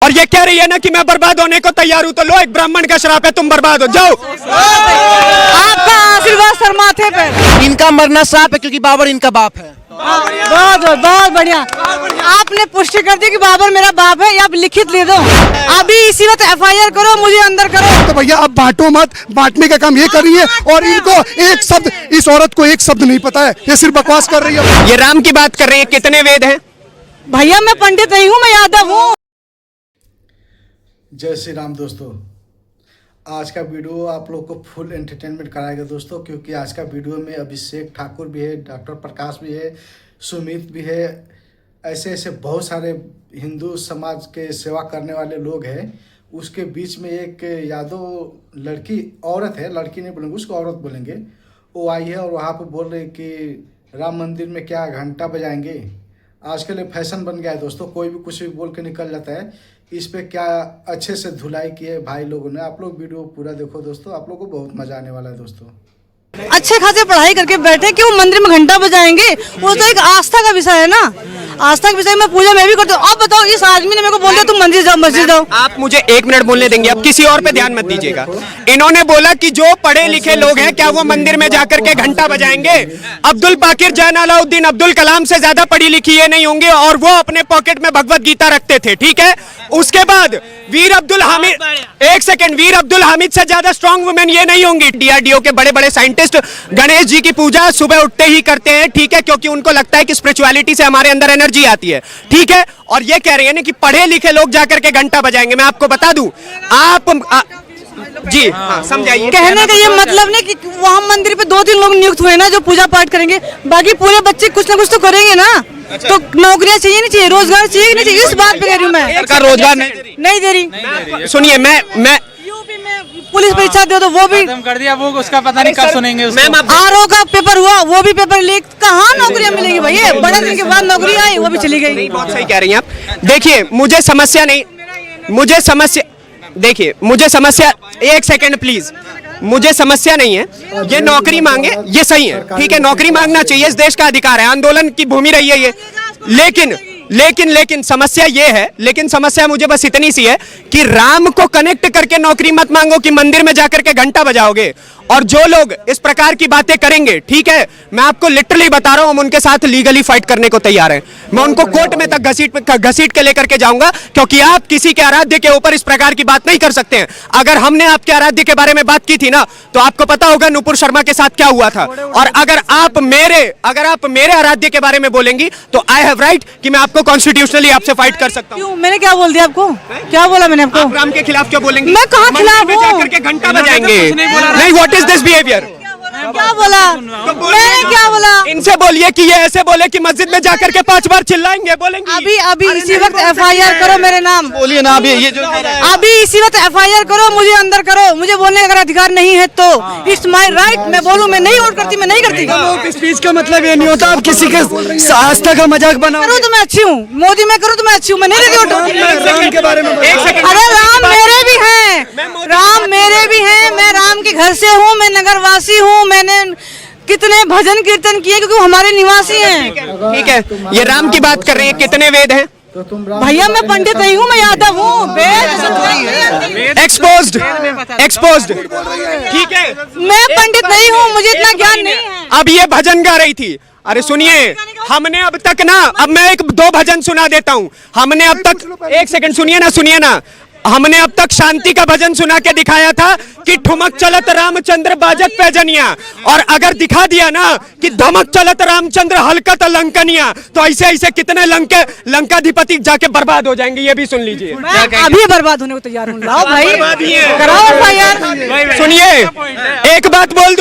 और ये कह रही है ना कि मैं बर्बाद होने को तैयार हूँ, तो लो एक ब्राह्मण का श्राप है, तुम बर्बाद हो जाओ। आपका आशीर्वाद सर माथे पे। इनका मरना श्राप है क्योंकि बाबर इनका बाप है। बहुत बढ़िया। आपने पुष्टि कर दी कि बाबर मेरा बाप है, आप लिखित ले दो। अभी इसी वक्त FIR करो, मुझे अंदर करो। तो भैया अब बांटो मत, बांटने का काम ये कर रही है और इनको एक शब्द, इस औरत को एक शब्द नहीं पता है, ये सिर्फ बकवास कर रही है। ये राम की बात कर रही है, कितने वेद हैं? भैया मैं पंडित नहीं हूँ, मैं यादव हूँ। जय श्री राम दोस्तों, आज का वीडियो आप लोग को फुल एंटरटेनमेंट कराएगा दोस्तों, क्योंकि आज का वीडियो में अभिषेक ठाकुर भी है, डॉक्टर प्रकाश भी है, सुमित भी है, ऐसे ऐसे बहुत सारे हिंदू समाज के सेवा करने वाले लोग हैं। उसके बीच में एक यादव लड़की, औरत है, लड़की नहीं बोलेंगे उसको, औरत बोलेंगे, वो आई है और वहाँ पे बोल रहे कि राम मंदिर में क्या घंटा बजाएंगे। आजकल ये फैशन बन गया है दोस्तों, कोई भी कुछ भी बोल के निकल जाता है। इस पे क्या अच्छे से धुलाई किए भाई लोगों ने। आप लोग वीडियो पूरा देखो दोस्तों, आप लोगों को बहुत मजा आने वाला है दोस्तों। अच्छे खासे पढ़ाई करके बैठे क्यों मंदिर में घंटा बजाएंगे? वो तो एक आस्था का विषय है ना, आस्था के विषय में पूजा मैं भी करती हूँ। अब बताओ, इस आदमी ने मेरे को बोल दिया तुम मंदिर जाओ, मस्जिद जाओ। आप मुझे 1 मिनट बोलने देंगे? अब किसी और पे ध्यान मत दीजिएगा। इन्होंने बोला कि जो पढ़े लिखे लोग हैं क्या वो मंदिर में जाकर के घंटा बजाएंगे? अब्दुल बाकिर जैन अलाउद्दीन अब्दुल कलाम से ज्यादा पढ़ी लिखी ये नहीं होंगे, और वो अपने पॉकेट में भगवत गीता रखते थे, ठीक है। उसके बाद वीर अब्दुल हामिद, एक सेकंड, वीर अब्दुल हामिद से ज्यादा स्ट्रॉन्ग वुमेन ये नहीं होंगी। DRDO के बड़े बड़े साइंटिस्ट गणेश जी की पूजा सुबह उठते ही करते हैं, ठीक है, क्योंकि उनको लगता है कि स्पिरिचुअलिटी से हमारे अंदर एनर्जी आती है, ठीक है। और ये कह रही है ना कि पढ़े लिखे लोग जाकर के घंटा बजाएंगे। मैं आपको बता दूं, जी हाँ, समझाइए। कहने का ये मतलब नहीं कि वहाँ मंदिर पे 2-3 लोग नियुक्त हुए ना जो पूजा पाठ करेंगे, बाकी पूरे बच्चे कुछ ना कुछ तो करेंगे ना। तो नौकरियाँ चाहिए नहीं चाहिए, रोजगार चाहिए नहीं चाहिए, इस बात पे कह रही हूँ मैं। सरकार रोजगार नहीं दे रही। सुनिए, मैं यूपी में पुलिस परीक्षा दे तो वो भी कर दिया, वो उसका पता नहीं कब सुनेंगे। RO का पेपर हुआ, वो भी पेपर लीक, कहाँ नौकरियाँ मिलेंगी भैया? बड़े दिन के बाद नौकरी आई, वो भी चली गई। बहुत सही कह रही हैं आप। देखिए मुझे समस्या नहीं, मुझे समस्या, देखिए मुझे समस्या, एक सेकंड प्लीज, मुझे समस्या नहीं है। ये नौकरी मांगे, ये सही है, ठीक है, नौकरी मांगना चाहिए, इस देश का अधिकार है, आंदोलन की भूमि रही है ये। लेकिन समस्या ये है, लेकिन समस्या मुझे बस इतनी सी है कि राम को कनेक्ट करके नौकरी मत मांगो कि मंदिर में जाकर के घंटा बजाओगे। और जो लोग इस प्रकार की बातें करेंगे, ठीक है, मैं आपको लिटरली बता रहा हूं, हम उनके साथ लीगली फाइट करने को तैयार हैं। मैं उनको कोर्ट में तक घसीट के लेकर के जाऊंगा, क्योंकि आप किसी के आराध्य के ऊपर इस प्रकार की बात नहीं कर सकते हैं। अगर हमने आपके आराध्य के बारे में बात की थी ना, तो आपको पता होगा नुपुर शर्मा के साथ क्या हुआ था। और अगर आप मेरे आराध्य के बारे में बोलेंगी तो आई हैव राइट कि मैं आपको कॉन्स्टिट्यूशनली आपसे फाइट कर सकता हूँ। मैंने क्या बोल दिया आपको? क्या बोला मैंने आपको? राम के खिलाफ क्यों बोलेंगे? मैं कहाँ खिलाफ हूँ? जाकर के घंटा बजाएंगे? नहीं, व्हाट इज दिस बिहेवियर? क्या बोला? मैंने क्या बोला? इनसे बोलिए कि ये ऐसे बोले कि मस्जिद में जाकर के 5 बार चिल्लाएंगे, बोलेंगे। अभी इसी वक्त FIR करो मेरे नाम। बोलिए ना अभी, ये जो अभी इसी वक्त FIR करो, मुझे अंदर करो। मुझे बोलने का अगर अधिकार नहीं है तो इट्स माय राइट, मैं बोलूं। मैं नहीं वोट करती, मैं नहीं करती। स्पीच का मतलब ये नहीं होता आप किसी के आस्था का मजाक बनाओ। करूँ तो मैं अच्छी हूँ, मोदी में करूँ तो मैं अच्छी हूँ, मैं नहीं देती वोट। राम के बारे में अरे राम मेरे भी हैं, राम मेरे भी हैं। मैं राम के घर से हूँ, मैं नगरवासी हूँ। मैंने कितने भजन कीर्तन किए क्योंकि वो हमारे निवासी हैं। ठीक है, ये राम की बात कर रही है, कितने वेद हैं? भैया मैं पंडित नहीं हूँ, मैं यादव हूँ। एक्सपोज्ड, ठीक है, मैं पंडित नहीं हूँ, मुझे इतना ज्ञान नहीं है। अब ये भजन गा रही थी। अरे सुनिए, हमने अब तक ना, अब मैं 1-2 भजन सुना देता हूँ। हमने अब तक, एक सेकंड सुनिए ना, हमने अब तक शांति का भजन सुना के दिखाया था कि ठुमक चलत रामचंद्र बाजत पैजनिया, और अगर दिखा दिया ना कि धमक चलत रामचंद्र हलकत लंकनिया, तो ऐसे कितने लंकाधिपति जाके बर्बाद हो जाएंगे, ये भी सुन लीजिए। अभी बर्बाद होने को तैयार हूँ। लाओ भाई, कराओ FIR। सुनिए, एक बात बोल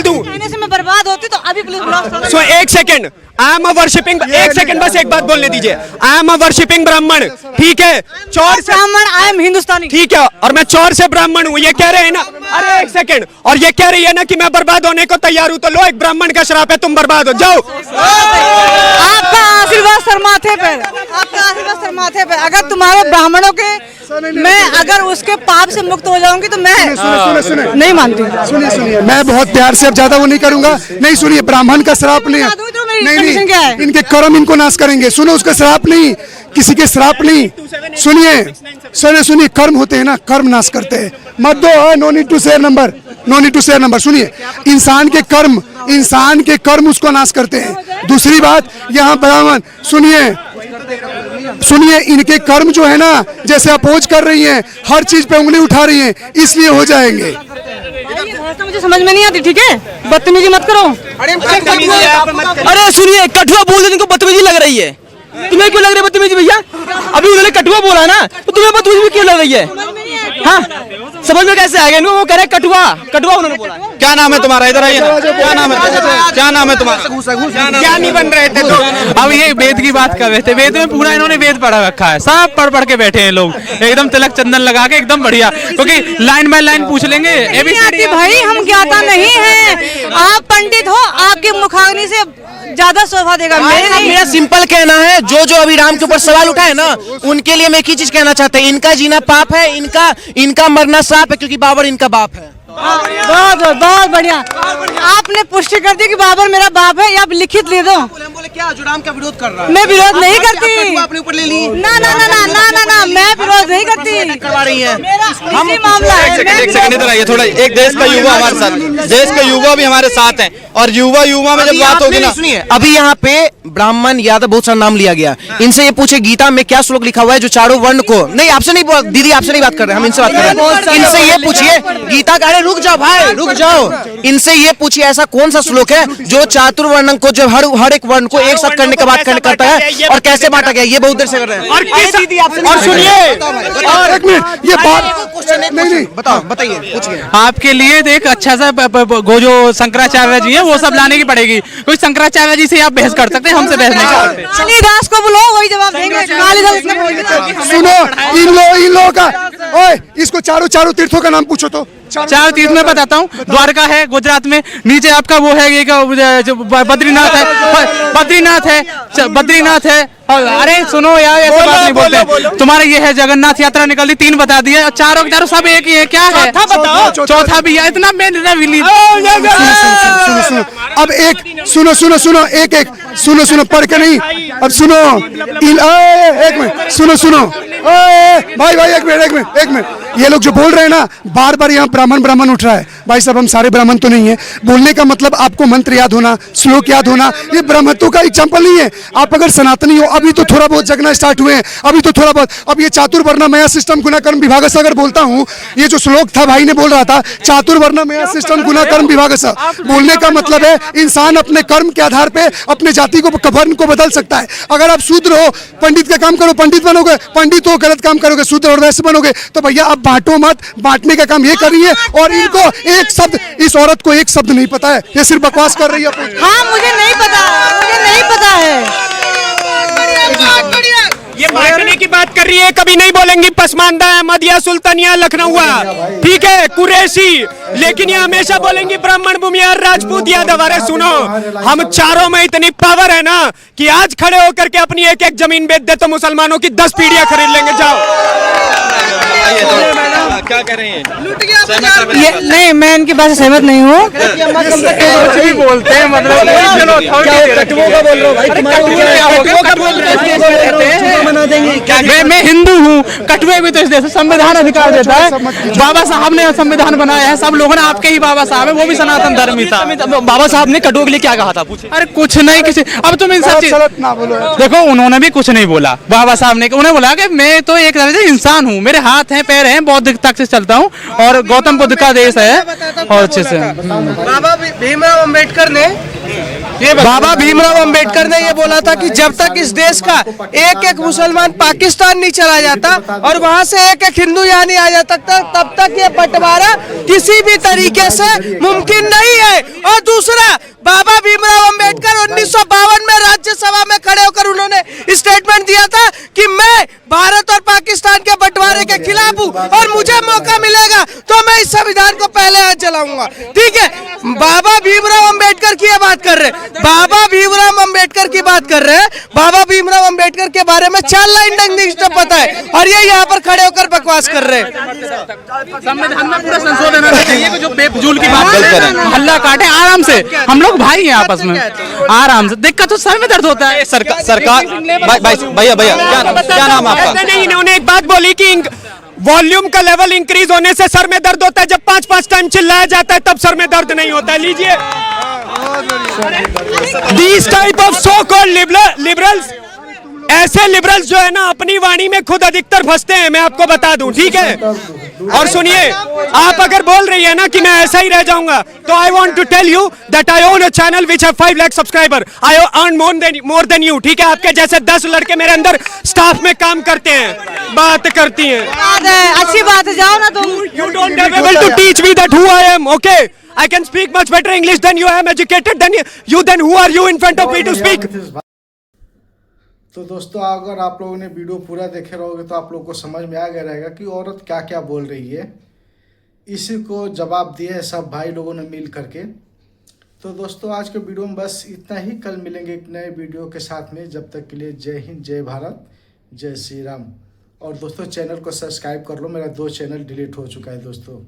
दूं, कहने से मैं बर्बाद होती तो अभी पुलिस बुलाओ। एक सेकंड, आई एम वर्शिपिंग, एक सेकंड बस एक बात बोलने दीजिए। आई एम वर्शिपिंग ब्राह्मण, ठीक है, चौर से ब्राह्मण, आई एम हिंदुस्तानी, ठीक है, और मैं चौर से ब्राह्मण हूँ। ये कह रहे हैं ना, अरे एक सेकंड, और ये कह रही है ना कि मैं बर्बाद होने को तैयार हूँ, तो लो एक ब्राह्मण का श्राप है, तुम बर्बाद हो जाओ। आपका आशीर्वाद सर माथे पे, आपका आशीर्वाद सर माथे पे। अगर तुम्हारे ब्राह्मणों के, मैं अगर उसके पाप से मुक्त हो जाऊंगी तो मैं नहीं मानती। सुनिए, मैं बहुत प्यार से, अब ज्यादा वो नहीं करूंगा। नहीं सुनिए, ब्राह्मण का श्राप नहीं है। की नहीं कंडीशन क्या है? इनके कर्म इनको नाश करेंगे। सुनो, उसका श्राप नहीं, किसी के श्राप नहीं। सुनिए कर्म होते हैं ना, कर्म नाश करते हैं। मत दो, no need to share number, no need to share number. सुनिए, इंसान के कर्म उसको नाश करते हैं। दूसरी बात, यहाँ ब्राह्मण सुनिए इनके कर्म जो है ना, जैसे अपोज कर रही हैं, हर चीज पे उंगली उठा रही हैं, इसलिए हो जाएंगे। भाई, ये भाषा मुझे समझ में नहीं आती, ठीक है? बदतमीजी मत करो। अरे सुनिए, कठुआ बोल रहे, इनको बदतमीजी लग रही है। तुम्हें क्यों लग रही है बदतमीजी भैया? अभी उन्होंने कठुआ बोला ना, तो तुम्हें बदतमीजी क्यों लग रही है? हाँ, समझ में कैसे आएगा इनको? वो कह रहे कठुआ उन्होंने बोला। क्या नाम है तुम्हारा? इधर आइए ना। क्या नाम है तुम्हारा? क्या नहीं बन रहे थे तो? अब ये वेद की बात कर रहे थे। वेद में पूरा इन्होंने वेद पढ़ा रखा है, सब पढ़ के बैठे हैं लोग, एकदम तिलक चंदन लगा के एकदम बढ़िया, क्योंकि लाइन बाय लाइन पूछ लेंगे। नहीं आती भाई, हम ज्ञाता नहीं है। आप पंडित हो, आपके मुखाग्नि से ज्यादा शोभा देगा। मेरा सिंपल कहना है, जो अभी राम के ऊपर सवाल उठाए ना, उनके लिए मैं एक ही चीज कहना चाहता हूँ, इनका जीना पाप है, इनका मरना श्राप है, क्योंकि बाबर इनका बाप है। बहुत बढ़िया, आपने पुष्टि कर दी कि बाबर मेरा बाप है। ये आप लिखित ले दो। बोले क्या जो राम का विरोध कर रहा है? मैं विरोध नहीं करती। अपने ऊपर ले ली ना, मैं विरोध नहीं करती। करवा रही है। हम मामला है। एक सेकंड इधर आइए थोड़ा। एक देश का युवा हमारे साथ, देश के युवा भी हमारे साथ हैं, और युवा में जब बात होगी ना, सुनिए, अभी यहाँ पे ब्राह्मण यादव बहुत सारा नाम लिया गया। इनसे ये पूछे गीता में क्या श्लोक लिखा हुआ है जो चारों वर्ण को, नहीं आपसे नहीं, दीदी आपसे नहीं बात कर रहे, हम इनसे बात कर रहे हैं। इनसे ये पूछिए, गीता का, रुक जाओ भाई, रुक जाओ। इनसे ये पूछिए ऐसा कौन सा श्लोक है जो चातुर्वर्ण को, जो हर एक वर्ण को एक साथ करने के बाद करता है, और कैसे बांटा गया? ये बहुत देर से कर रहे हैं। और सुनिए, और एक मिनट, ये बात नहीं, बताइए, पूछिए। आपके लिए एक अच्छा सा वो जो शंकराचार्य जी है वो सब लाने की पड़ेगी। कोई शंकराचार्य जी से आप बहस कर सकते हैं, हमसे बहस नहीं कर सकते। कालिदास को बुलाओ, वही जवाब देंगे। कालिदास इसने बोल दिया। सुनो, इन लोगों का, ओए इसको चारों तीर्थों का नाम पूछो तो। चार तीर्थ में बताता हूँ। द्वारका है गुजरात में, नीचे आपका वो है ये जो बद्रीनाथ है। अरे सुनो यार, ऐसे बात नहीं बोलते। तुम्हारे ये है जगन्नाथ यात्रा निकल दी, 3 बता दिए, और चारों के चारों सब एक ही है। क्या है? चौथा भी है। इतना मैं सुनो, अब एक सुनो, एक सुनो, पढ़ के नहीं, अब सुनो, एक मिनट, सुनो, भाई एक मिनट, ये लोग जो बोल रहे हैं ना, बार यहाँ ब्राह्मण उठ रहा है। भाई साहब, हम सारे ब्राह्मण तो नहीं है। बोलने का मतलब आपको मंत्र याद होना, श्लोक याद होना, ये ब्राह्मणत्व का एग्जाम्पल नहीं है। आप अगर सनातनी हो, अभी तो थोड़ा बहुत जगना स्टार्ट हुए हैं, अभी तो थोड़ा बहुत। अब ये चातुर्वर्णमय सिस्टम गुणाकर्म विभाग से अगर बोलता हूँ, ये जो श्लोक था भाई ने बोल रहा था, चातुर्वर्णमय सिस्टम गुणाकर्म विभाग से, बोलने का मतलब है इंसान अपने कर्म के आधार पे अपने जाति को, वर्ण को बदल सकता है। अगर आप शूद्र हो, पंडित का काम करो, पंडित बनोगे, पंडित हो गलत काम करोगे, शूद्र और वैश्य बनोगे। तो भैया आप बांटो मत, बांटने का काम ये कर रही है, और इनको एक शब्द, इस औरत को एक शब्द नहीं पता है, ये सिर्फ बकवास कर रही है। हाँ, मुझे नहीं पता है। ये बांटने की बात कर रही है, कभी नहीं बोलेंगी पसमानदा, अहमदिया, सुल्तानिया, लखनऊआ, ठीक है, कुरैशी, लेकिन ये हमेशा बोलेंगी ब्राह्मण, भूमियार, राजपूत, यादव। अरे सुनो, हम चारों में इतनी पावर है ना कि आज खड़े होकर के अपनी एक जमीन बेच दे तो मुसलमानों की 10 पीढ़ियां खरीद लेंगे। जाओ। क्या कह रही हैं? ये नहीं, मैं इनकी बात से सहमत नहीं हूँ। कुछ भी बोलते हैं, मतलब मैं हिंदू हूँ, कटुए भी तो इस देश में संविधान अधिकार देता है। बाबा साहब ने संविधान बनाया है, सब लोगों ने, आपके ही बाबा साहब है, वो भी सनातन धर्मी था। बाबा साहब ने कटुए के लिए क्या कहा था? पूछे। अरे कुछ नहीं, किसी, अब तुम इन सब चीज देखो, उन्होंने भी कुछ नहीं बोला। बाबा साहब ने उन्हें बोला कि मैं तो एक तरह से इंसान हूँ, मेरे हाथ हैं, पैर हैं, बौद्धिकता से चलता हूँ, और गौतम बुद्ध का देश है, और अच्छे से। बाबा भीमराव अंबेडकर ने ये बोला था कि जब तक इस देश का एक मुसलमान पाकिस्तान नहीं चला जाता और वहां से एक हिंदू यहाँ नहीं आ जाता, तब तक ये बंटवारा किसी भी तरीके से मुमकिन नहीं है। और दूसरा, बाबा भीमराव अंबेडकर 1952 में राज्यसभा में खड़े होकर उन्होंने स्टेटमेंट दिया था कि मैं भारत और पाकिस्तान के बंटवारे भाईचारे के खिलाफ हूँ और मुझे मौका मिलेगा तो मैं इस संविधान को पहले हाथ चलाऊंगा। ठीक है, बाबा भीमराव अंबेडकर की ये बात कर रहे, बाबा भीमराव अंबेडकर की बात कर रहे हैं। बाबा भीमराव अंबेडकर के बारे में 4 लाइन तक पता है और ये यहाँ पर खड़े होकर बकवास कर रहे हैं। संविधान में पूरा संशोधन होना चाहिए, जो बेफजूल की बात कर रहे हैं, हल्ला काटे आराम से, हम लोग भाई हैं आपस में, आराम से। दिक्कत तो सर में दर्द होता है। सरकार भैया क्या नाम है आपका? नहीं, इन्होंने एक बात बोली कि वॉल्यूम का लेवल इंक्रीज होने से सर में दर्द होता है, जब 5-5 टाइम चिल्लाया जाता है तब सर में दर्द नहीं होता है। लीजिए, These type of so called liberals, ऐसे लिबरल्स जो है ना अपनी वाणी में खुद अधिकतर फंसते हैं, मैं आपको बता दूं। ठीक है, और सुनिए, आप अगर बोल रही है ना कि मैं ऐसा ही रह जाऊंगा, तो I want to tell you that I own a channel which have 5 lakh subscriber, I earn more than you. ठीक है, आपके जैसे 10 लड़के मेरे अंदर स्टाफ में काम करते हैं, बात करती हैं। अच्छी बात है, जाओ ना तुम। You don't have able to teach me that who I am, okay? I can speak much better English than you. I am educated than you. Then who are you in front of me to speak? तो दोस्तों, अगर आप लोगों ने video पूरा देखे रहोगे तो आप लोगों को समझ में आ गया रहेगा कि औरत क्या क्या बोल रही है। इसी को जवाब दिए सब भाई लोगों ने मिल करके। तो दोस्तों, आज के वीडियो में बस इतना ही। कल मिलेंगे एक नए वीडियो के साथ में। जब तक के लिए जय हिंद, जय भारत, जय श्री राम। और दोस्तों, चैनल को सब्सक्राइब कर लो, मेरा 2 चैनल डिलीट हो चुका है दोस्तों।